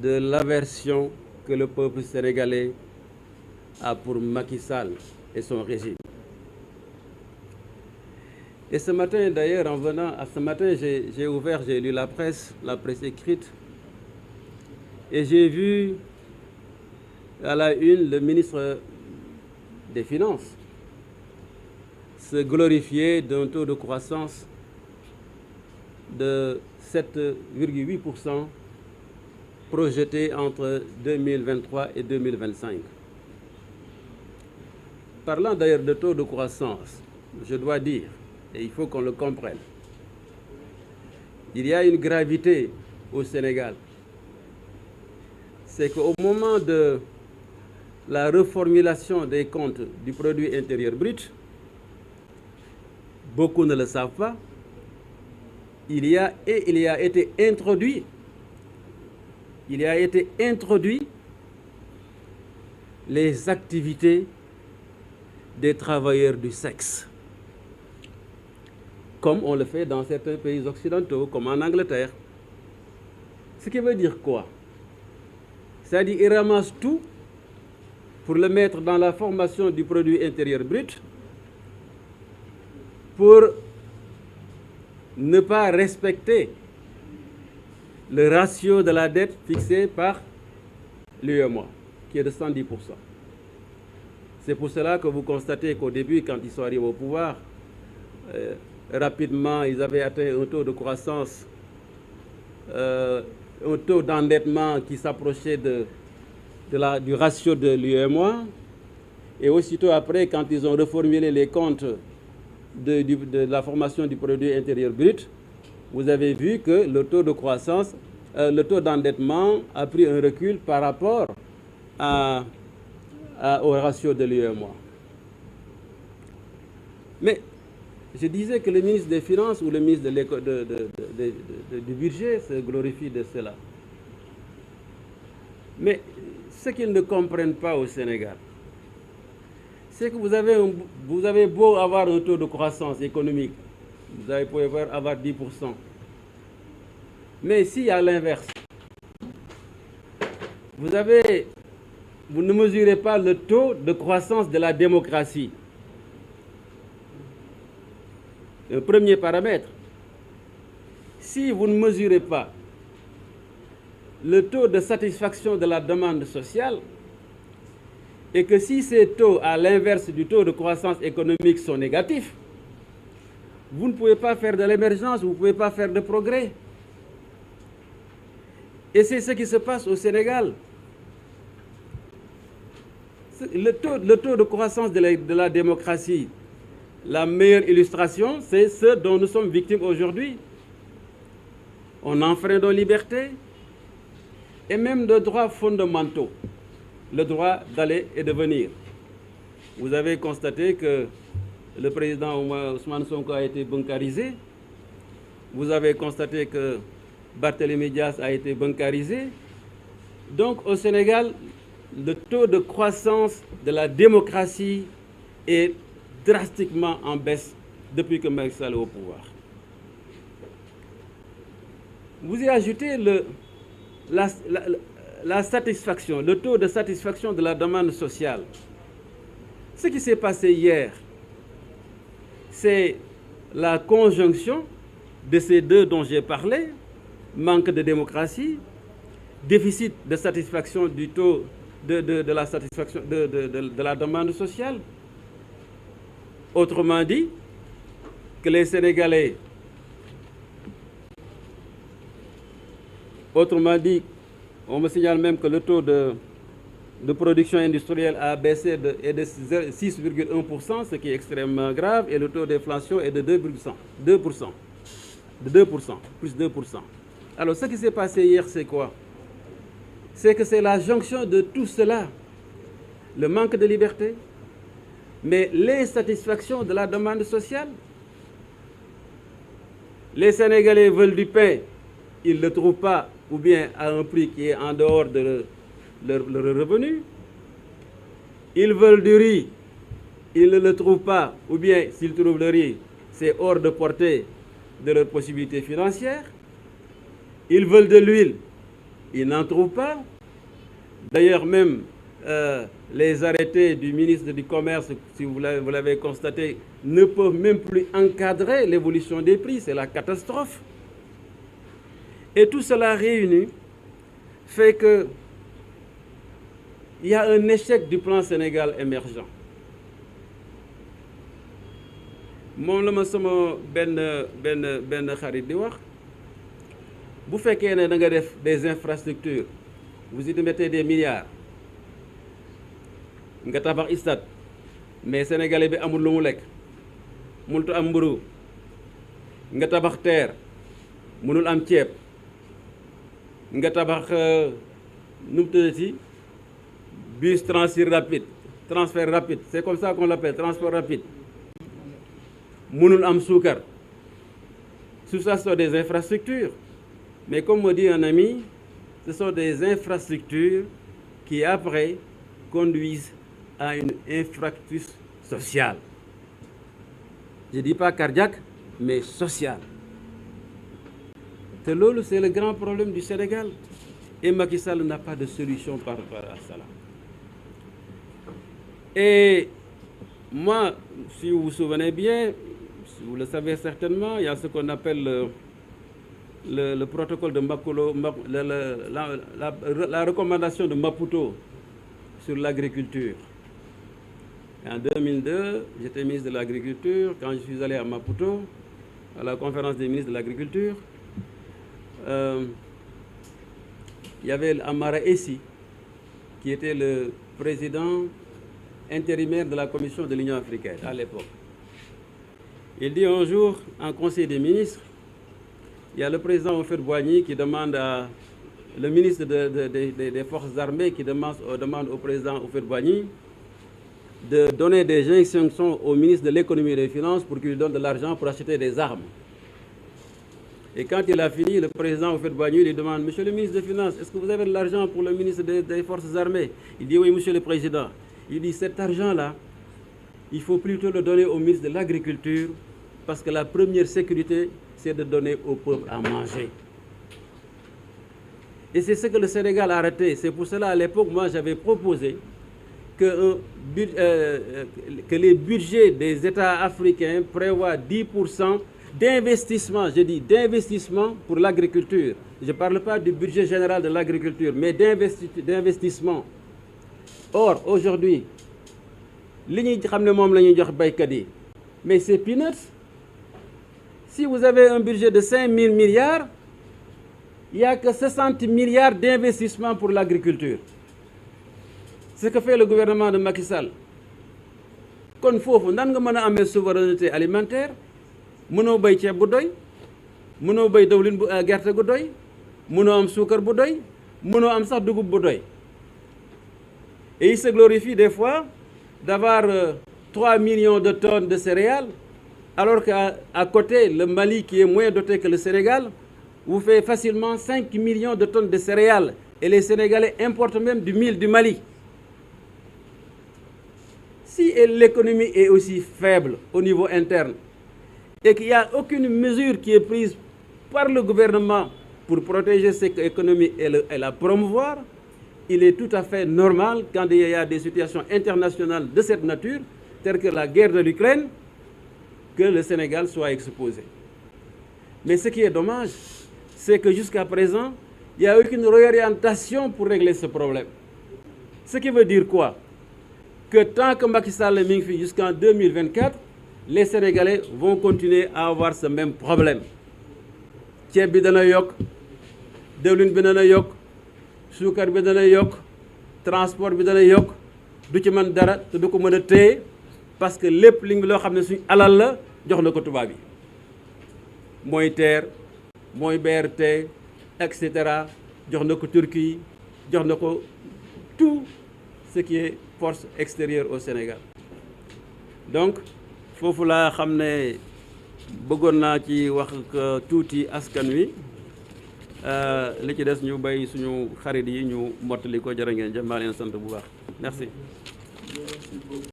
de l'aversion que le peuple sénégalais a pour Macky Sall et son régime. Et ce matin, d'ailleurs, en venant à ce matin, j'ai lu la presse écrite, et j'ai vu à la une le ministre des Finances se glorifier d'un taux de croissance de 7,8% projeté entre 2023 et 2025. Parlant d'ailleurs de taux de croissance, je dois dire, et il faut qu'on le comprenne, il y a une gravité au Sénégal. C'est qu'au moment de la reformulation des comptes du produit intérieur brut, beaucoup ne le savent pas, il y a été introduit les activités des travailleurs du sexe, comme on le fait dans certains pays occidentaux, comme en Angleterre. Ce qui veut dire quoi? C'est-à-dire qu'ils ramassent tout pour le mettre dans la formation du produit intérieur brut, pour ne pas respecter le ratio de la dette fixé par l'UEMOA, qui est de 110%. C'est pour cela que vous constatez qu'au début, quand ils sont arrivés au pouvoir, rapidement, ils avaient atteint un taux de croissance, un taux d'endettement qui s'approchait du ratio de l'UEMOA. Et aussitôt après, quand ils ont reformulé les comptes de la formation du produit intérieur brut, vous avez vu que le taux de croissance, le taux d'endettement a pris un recul par rapport au ratio de l'UEMOA. Mais je disais que le ministre des Finances ou le ministre du Budget se glorifie de cela. Mais ce qu'ils ne comprennent pas au Sénégal, c'est que vous avez beau avoir un taux de croissance économique, vous pouvez avoir 10%. Mais si à l'inverse, vous ne mesurez pas le taux de croissance de la démocratie, le premier paramètre, si vous ne mesurez pas le taux de satisfaction de la demande sociale, et que si ces taux, à l'inverse du taux de croissance économique, sont négatifs, vous ne pouvez pas faire de l'émergence, vous ne pouvez pas faire de progrès. Et c'est ce qui se passe au Sénégal. Le taux de croissance de la démocratie, la meilleure illustration, c'est ce dont nous sommes victimes aujourd'hui. On enfreint nos libertés et même de droits fondamentaux, le droit d'aller et de venir. Vous avez constaté que le président Ousmane Sonko a été bancarisé. Vous avez constaté que Barthélémy Dias a été bancarisé. Donc au Sénégal, le taux de croissance de la démocratie est drastiquement en baisse depuis que Macky Sall est au pouvoir. Vous y ajoutez la satisfaction, le taux de satisfaction de la demande sociale. Ce qui s'est passé hier, c'est la conjonction de ces deux dont j'ai parlé, manque de démocratie, déficit de satisfaction du taux de la satisfaction de la demande sociale. Autrement dit, que les Sénégalais, on me signale même que le taux de production industrielle a baissé de 6,1%, ce qui est extrêmement grave, et le taux d'inflation est de 2%, plus 2%. Alors ce qui s'est passé hier, c'est quoi? C'est que c'est la jonction de tout cela, le manque de liberté, mais l'insatisfaction de la demande sociale. Les Sénégalais veulent du pain, ils ne le trouvent pas, ou bien à un prix qui est en dehors de leur revenu. Ils veulent du riz, ils ne le trouvent pas, ou bien s'ils trouvent le riz, c'est hors de portée de leurs possibilités financières. Ils veulent de l'huile, ils n'en trouvent pas. D'ailleurs, même les arrêtés du ministre du Commerce, si vous l'avez constaté, ne peuvent même plus encadrer l'évolution des prix. C'est la catastrophe. Et tout cela réuni fait qu'il y a un échec du plan Sénégal émergent. moom la ma sama benn xarit di wax bu fekkee ne da nga def des infrastructures vous y mettez des milliards nga tabax stade mais sénégalais bi amul lu mu lekk mënut am mburu nga tabax terre mënul am ceeb nga tabax nu mu tuddati bus transfert rapide c'est comme ça qu'on l'appelle transport rapide mënul am suukar. Tout ça sont des infrastructures mais comme me dit un ami, ce sont des infrastructures qui après conduisent à une infrastructure sociale. Je ne dis pas cardiaque mais sociale. C'est le grand problème du Sénégal et Macky Sall n'a pas de solution par rapport à cela. Et moi, si vous vous souvenez bien, vous le savez certainement, il y a ce qu'on appelle le protocole de Maputo, la recommandation de Maputo sur l'agriculture. En 2002, j'étais ministre de l'Agriculture. Quand je suis allé à Maputo, à la conférence des ministres de l'Agriculture, il y avait Amara Essi, qui était le président intérimaire de la Commission de l'Union africaine à l'époque. Il dit un jour, en Conseil des ministres, il y a le président Houphouët-Boigny qui demande à le ministre des Forces armées qui demande au président Houphouët-Boigny de donner des instructions au ministre de l'économie et des finances pour qu'il lui donne de l'argent pour acheter des armes. Et quand il a fini, le président Houphouët-Boigny lui demande: Monsieur le ministre des Finances, est-ce que vous avez de l'argent pour le ministre des Forces armées? Il dit: oui, monsieur le président. Il dit: cet argent-là, il faut plutôt le donner au ministre de l'Agriculture parce que la première sécurité, c'est de donner au peuple à manger. Et c'est ce que le Sénégal a arrêté. C'est pour cela, à l'époque, moi, j'avais proposé que les budgets des États africains prévoient 10% d'investissement, je dis d'investissement pour l'agriculture. Je ne parle pas du budget général de l'agriculture, mais d'investissement. Or, aujourd'hui, mais c'est peanuts. Si vous avez un budget de 5 000 milliards, il n'y a que 60 milliards d'investissements pour l'agriculture. C'est ce que fait le gouvernement de Macky Sall. Kon fofu nan nga mëna amé souveraineté alimentaire, mëno bay ceeb bu doy, mëno bay dawlin bu gerte gu doy, mëno am suukar bu doy, mëno am sax dugub bu doy. Et il se glorifie des fois d'avoir 3 millions de tonnes de céréales, alors qu'à côté, le Mali, qui est moins doté que le Sénégal, vous fait facilement 5 millions de tonnes de céréales. Et les Sénégalais importent même du mil du Mali. Si l'économie est aussi faible au niveau interne et qu'il n'y a aucune mesure qui est prise par le gouvernement pour protéger cette économie et la promouvoir, il est tout à fait normal, quand il y a des situations internationales de cette nature, telles que la guerre de l'Ukraine, que le Sénégal soit exposé. Mais ce qui est dommage, c'est que jusqu'à présent, il n'y a aucune réorientation pour régler ce problème. Ce qui veut dire quoi? Que tant que Macky Sall est Mingfi jusqu'en 2024, les Sénégalais vont continuer à avoir ce même problème. Ceeb bi dana yok, dewlin bi dana yok, suukar bi dana yok, transport bi dana yok, du ci man dara te du ko mëna téye parce que lépp li loo xam ne suñu alal la jox na ko tubaab yi. Mooy TER, mooy BRT, etc. jox na ko Turquie, jox na ko tout ce qui est force extérieure au Sénégal. Donc foofu laa xam ne bëggoon naa ci wax tuuti askan wi li ci des ñu bay suñu xarit yi ñu mottali ko jërë ngeen jëf maa leen sant bu baax merci.